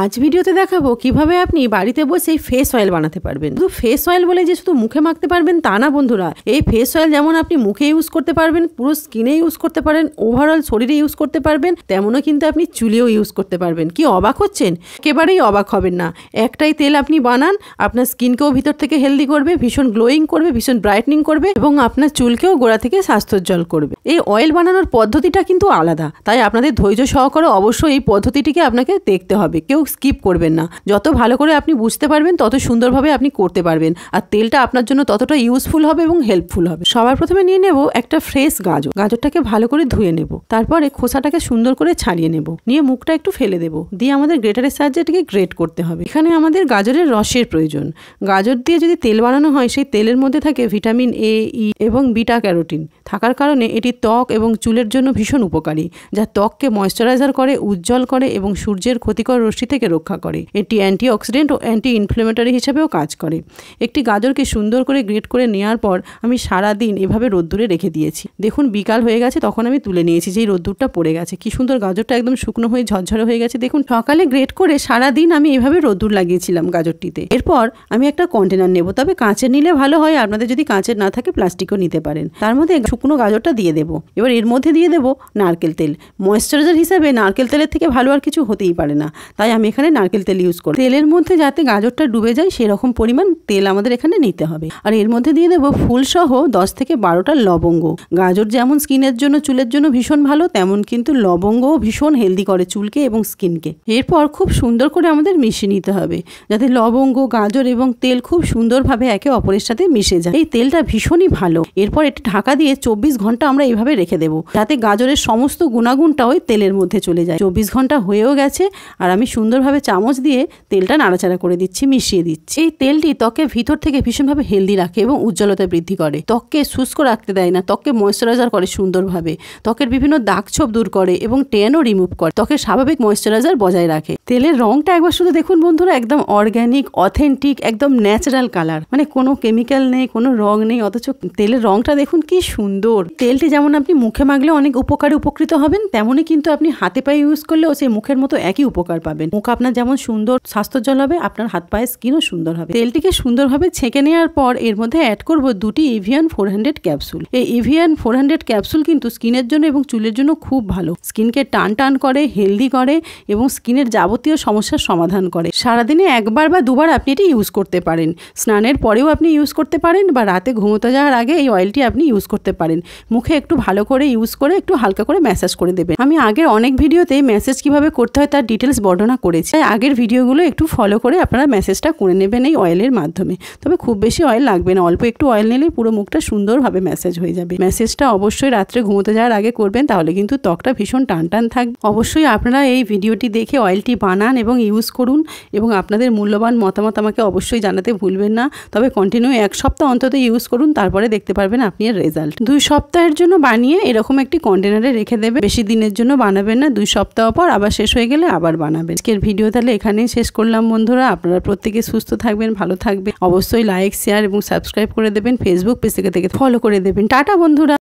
আজ ভিডিওতে দেখাবো কিভাবে আপনি বাড়িতে বসে ফেস অয়েল বানাতে পারবেন। শুধু ফেস অয়েল বলে যে শুধু মুখে মাখতে পারবেন তা না বন্ধুরা, এই ফেস অয়েল যেমন আপনি মুখে ইউজ করতে পারবেন, পুরো স্কিনে ইউজ করতে পারেন, ওভারঅল শরীরে ইউজ করতে পারবেন, তেমনও কিন্তু আপনি চুলেও ইউজ করতে পারবেন। কি অবাক হচ্ছেন? একেবারেই অবাক হবেন না। একটাই তেল আপনি বানান, আপনার স্কিনকেও ভিতর থেকে হেলদি করবে, ভীষণ গ্লোয়িং করবে, ভীষণ ব্রাইটনিং করবে এবং আপনার চুলকেও গোড়া থেকে স্বাস্থ্যোজ্জ্বল করবে। এই অয়েল বানানোর পদ্ধতিটা কিন্তু আলাদা, তাই আপনাদের ধৈর্য সহকারে অবশ্যই এই পদ্ধতিটিকে আপনাকে দেখতে হবে। কেউ স্কিপ করবেন না। যত ভালো করে আপনি বুঝতে পারবেন তত সুন্দরভাবে আপনি করতে পারবেন, আর তেলটা আপনার জন্য ততটা ইউজফুল হবে এবং হেল্পফুল হবে। সবার প্রথমে নিয়ে নেব একটা ফ্রেশ গাজর। গাজরটাকে ভালো করে ধুয়ে নেব, তারপরে খোসাটাকে সুন্দর করে ছাড়িয়ে নেব, নিয়ে মুখটা একটু ফেলে দেব, দিয়ে আমাদের গ্রেটারের সাহায্যে এটাকে গ্রেট করতে হবে। এখানে আমাদের গাজরের রসের প্রয়োজন। গাজর দিয়ে যদি তেল বানানো হয় সেই তেলের মধ্যে থাকে ভিটামিন এ, ই এবং বিটা ক্যারোটিন থাকার কারণে এটি ত্বক এবং চুলের জন্য ভীষণ উপকারী, যা ত্বককে ময়েশ্চারাইজার করে, উজ্জ্বল করে এবং সূর্যের ক্ষতিকর রশ্মি থেকে রক্ষা করে। এটি অ্যান্টিঅক্সিডেন্ট ও অ্যান্টি ইনফ্লেমেটরি হিসেবেও কাজ করে। একটি গাজরকে সুন্দর করে গ্রেট করে নেওয়ার পর আমি সারা দিন এভাবে রোদ্দুরে রেখে দিয়েছি। দেখুন বিকাল হয়ে গেছে, তখন আমি তুলে নিয়েছি, যেই রোদ্দুরটা পড়ে গেছে। কি সুন্দর গাজরটা একদম শুকনো হয়ে ঝরঝরে হয়ে গেছে। দেখুন সকালে গ্রেট করে সারা দিন আমি এভাবে রোদ্দুর লাগিয়েছিলাম গাজরটিতে। এরপর আমি একটা কন্টেনার নেব, তবে কাঁচের নিলে ভালো হয়। আপনাদের যদি কাঁচের না থাকে প্লাস্টিকও নিতে পারেন। তার মধ্যে শুকনো গাজরটা দিয়ে দেবো। এবার এর মধ্যে দিয়ে দেবো নারকেল তেল। ময়েশ্চারাইজার হিসাবে নারকেল তেলের থেকে ভালো আর কিছু হতেই পারে না, তাই আমি এখানে নারকেল তেল ইউজ করি। তেলের মধ্যে যাতে গাজরটা ডুবে যায় সেরকম পরিমাণ তেল আমাদের এখানে নিতে হবে। আর এর মধ্যে দিয়ে দেবো ফুলসহ 10 থেকে 12টা লবঙ্গ। গাজর যেমন স্কিনের জন্য, চুলের জন্য ভীষণ ভালো, তেমন কিন্তু লবঙ্গও ভীষণ হেলদি করে চুলকে এবং স্কিনকে। এরপর খুব সুন্দর করে আমাদের মিশিয়ে নিতে হবে, যাতে লবঙ্গ, গাজর এবং তেল খুব সুন্দরভাবে একে অপরের সাথে মিশে যায়। এই তেলটা ভীষণই ভালো। এরপর এটা ঢাকা দিয়ে 24 ঘন্টা আমরা এইভাবে রেখে দেবো, যাতে গাজরের সমস্ত গুণাগুণটা ওই তেলের মধ্যে চলে যায়। 24 ঘন্টা হয়েও গেছে, আর আমি সুন্দরভাবে চামচ দিয়ে তেলটা নাড়াচাড়া করে দিচ্ছি, মিশিয়ে দিচ্ছি। এই তেলটি ত্বকের ভিতর থেকে ভীষণভাবে হেলদি রাখে এবং উজ্জ্বলতা বৃদ্ধি করে। ত্বককে শুষ্ক রাখতে দেয় না, ত্বককে ময়েশ্চারাইজার করে সুন্দরভাবে, ত্বকের বিভিন্ন দাগ ছোপ দূর করে এবং ট্যানও রিমুভ করে, ত্বকের স্বাভাবিক ময়েশ্চারাইজার বজায় রাখে। তেলের রংটা একবার শুধু দেখুন বন্ধুরা, একদম অর্গ্যানিক, অথেন্টিক, একদম ন্যাচারাল কালার, মানে কোনো কেমিক্যাল নেই, কোনো রং নেই, অথচ তেলের রংটা দেখুন কি সুন্দর। তেলটি যেমন আপনি মুখে মাখলে অনেক উপকারে উপকৃত হবেন, তেমনই কিন্তু আপনি হাতে পায়ে ইউজ করলেও সেই মুখের মতো একই উপকার পাবেন। মুখ আপনার যেমন সুন্দর স্বাস্থ্যোজ্জ্বল হবে, আপনার হাত পায়ের স্কিনও সুন্দর হবে। তেলটিকে সুন্দরভাবে ছেঁকে নেওয়ার পর এর মধ্যে অ্যাড করব 2টি এভিয়ান 400 ক্যাপসুল। এই এভিয়ান 400 ক্যাপসুল কিন্তু স্কিনের জন্য এবং চুলের জন্য খুব ভালো। স্কিনকে টান টান করে, হেলদি করে এবং স্কিনের যাবতীয় সমস্যার সমাধান করে। সারাদিনে একবার বা দুবার আপনি এটি ইউজ করতে পারেন। স্নানের পরেও আপনি ইউজ করতে পারেন, বা রাতে ঘুমোতে যাওয়ার আগে এই অয়েলটি আপনি ইউজ করতে পারেন। মুখে একটু ভালো করে ইউজ করে একটু হালকা করে ম্যাসাজ করে দেবেন। আমি আগের অনেক ভিডিওতে ম্যাসাজ কিভাবে করতে হয় তার ডিটেলস বর্ণনা করেছি, তাই আগের ভিডিওগুলো একটু ফলো করে আপনারা ম্যাসাজটা করে নেবেন এই অয়েলের মাধ্যমে। তবে খুব বেশি অয়েল লাগবে না, অল্প একটু অয়েল নিলেই পুরো মুখটা সুন্দরভাবে ম্যাসাজ হয়ে যাবে। ম্যাসাজটা অবশ্যই রাত্রে ঘুমোতে যাওয়ার আগে করবেন, তাহলে কিন্তু ত্বকটা ভীষণ টান টান থাকবে। অবশ্যই আপনারা এই ভিডিওটি দেখে অয়েলটি বানান এবং ইউজ করুন, এবং আপনাদের মূল্যবান মতামত আমাকে অবশ্যই জানাতে ভুলবেন না। তবে কন্টিনিউ 1 সপ্তাহ অন্তত ইউজ করুন, তারপরে দেখতে পারবেন আপনি এর রেজাল্ট। 2 সপ্তাহের জন্য বানিয়ে এরকম একটি কন্টেনারে রেখে দেবে। বেশি দিনের জন্য বানাবেন না, 2 সপ্তাহ পর আবার শেষ হয়ে গেলে আবার বানাবেন। আজকের ভিডিও তাহলে এখানেই শেষ করলাম বন্ধুরা। আপনারা প্রত্যেকে সুস্থ থাকবেন, ভালো থাকবেন। অবশ্যই লাইক, শেয়ার এবং সাবস্ক্রাইব করে দেবেন। ফেসবুক পেজ থেকে ফলো করে দেবেন। টাটা বন্ধুরা।